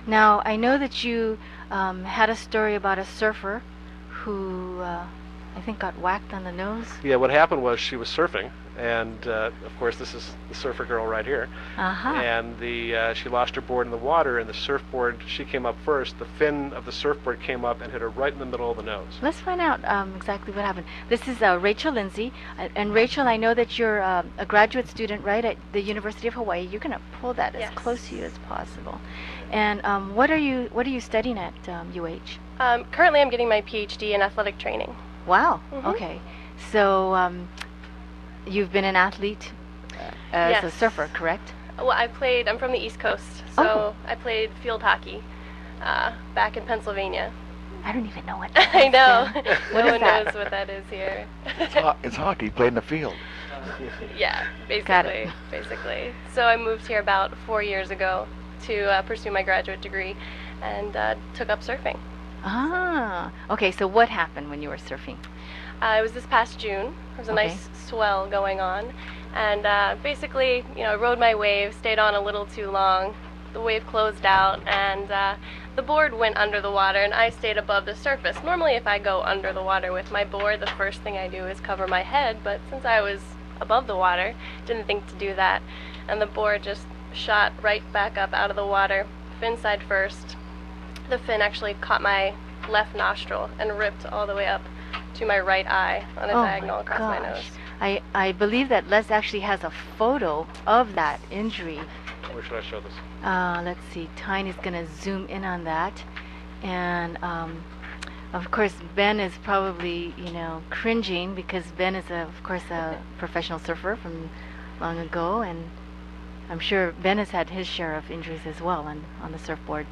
Now, I know that you had a story about a surfer who I think got whacked on the nose. Yeah, what happened was she was surfing, and of course this is the surfer girl right here. And she lost her board in the water, and the surfboard, she came up first. The fin of the surfboard came up and hit her right in the middle of the nose. Let's find out exactly what happened. This is Rachel Lindsay, and Rachel, I know that you're a graduate student, right, at the University of Hawaii. You're going to pull that as close to you as possible. And what are you studying at UH? Currently, I'm getting my PhD in athletic training. Wow. Okay. So you've been an athlete as a surfer, correct? Well, I'm from the East Coast, so I played field hockey back in Pennsylvania. I don't even know what that I know. No one knows what that is here. It's hockey, played in the field. Yeah, Got it. basically. So I moved here about 4 years ago to pursue my graduate degree and took up surfing. Okay, so what happened when you were surfing? It was this past June. There was a nice swell going on, and basically, I rode my wave, stayed on a little too long. The wave closed out, and the board went under the water, and I stayed above the surface. Normally, if I go under the water with my board, the first thing I do is cover my head, but since I was above the water, didn't think to do that, and the board just shot right back up out of the water, fin side first. The fin actually caught my left nostril and ripped all the way up to my right eye on a diagonal across my nose. I believe that Les actually has a photo of that injury. Where should I show this? Let's see. Tiny's going to zoom in on that. And of course, Ben is probably, cringing because Ben is, of course, a professional surfer from long ago. And I'm sure Ben has had his share of injuries as well on the surfboard.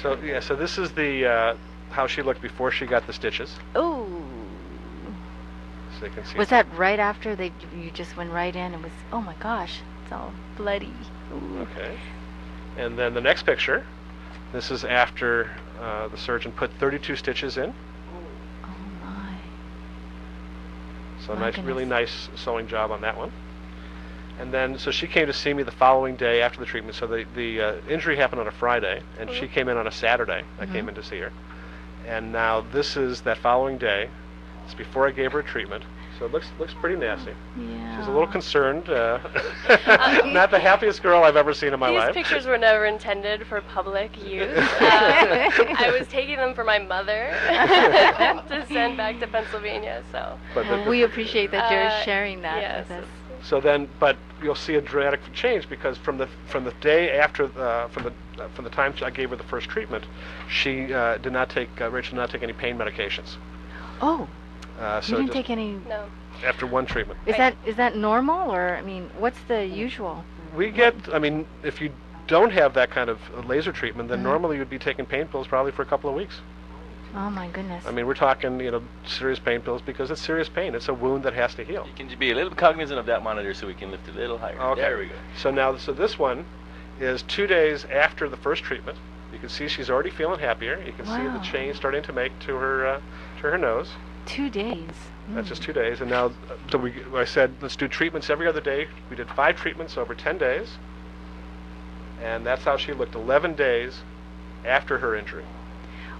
So so this is the how she looked before she got the stitches. Oh. So you can see. Was that right after you just went right in and was, oh my gosh, it's all bloody. Ooh. Okay. And then the next picture, this is after the surgeon put 32 stitches in. Oh my. So really nice sewing job on that one. And then, so she came to see me the following day after the treatment. So the injury happened on a Friday, and she came in on a Saturday. I came in to see her. And now this is that following day. It's before I gave her treatment. So it looks pretty nasty. Yeah. She's a little concerned. Not the happiest girl I've ever seen in my life. These pictures were never intended for public use. I was taking them for my mother to send back to Pennsylvania. So. Well, we appreciate that you're sharing that with us. So then, but you'll see a dramatic change because from the day after from the time I gave her the first treatment, she Rachel did not take any pain medications. Oh. So you didn't take any. No. After one treatment. Is that normal, or what's the usual? We get, if you don't have that kind of laser treatment, then normally you'd be taking pain pills probably for a couple of weeks. Oh my goodness. We're talking, serious pain pills because it's serious pain. It's a wound that has to heal. You can be a little cognizant of that monitor so we can lift it a little higher. Okay. There we go. So this one is 2 days after the first treatment. You can see she's already feeling happier. You can see the change starting to make to her nose. 2 days. That's just 2 days. And now, I said, let's do treatments every other day. We did 5 treatments over 10 days. And that's how she looked 11 days after her injury.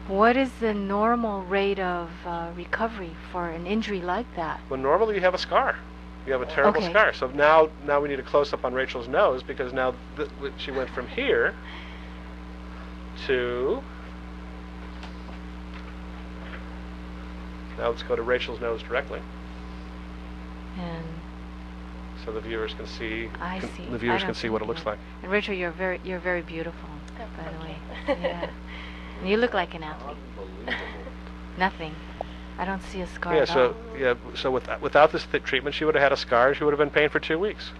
What is the normal rate of recovery for an injury like that? Well, normally you have a scar. You have a terrible scar. So now we need a close-up on Rachel's nose because now she went from here to... Now let's go to Rachel's nose directly. And so the viewers can see. See. The viewers can see what it looks like. And Rachel, you're very beautiful, by the way. Yeah. And you look like an athlete. Nothing. I don't see a scar. So without this treatment, she would have had a scar. She would have been in pain for 2 weeks.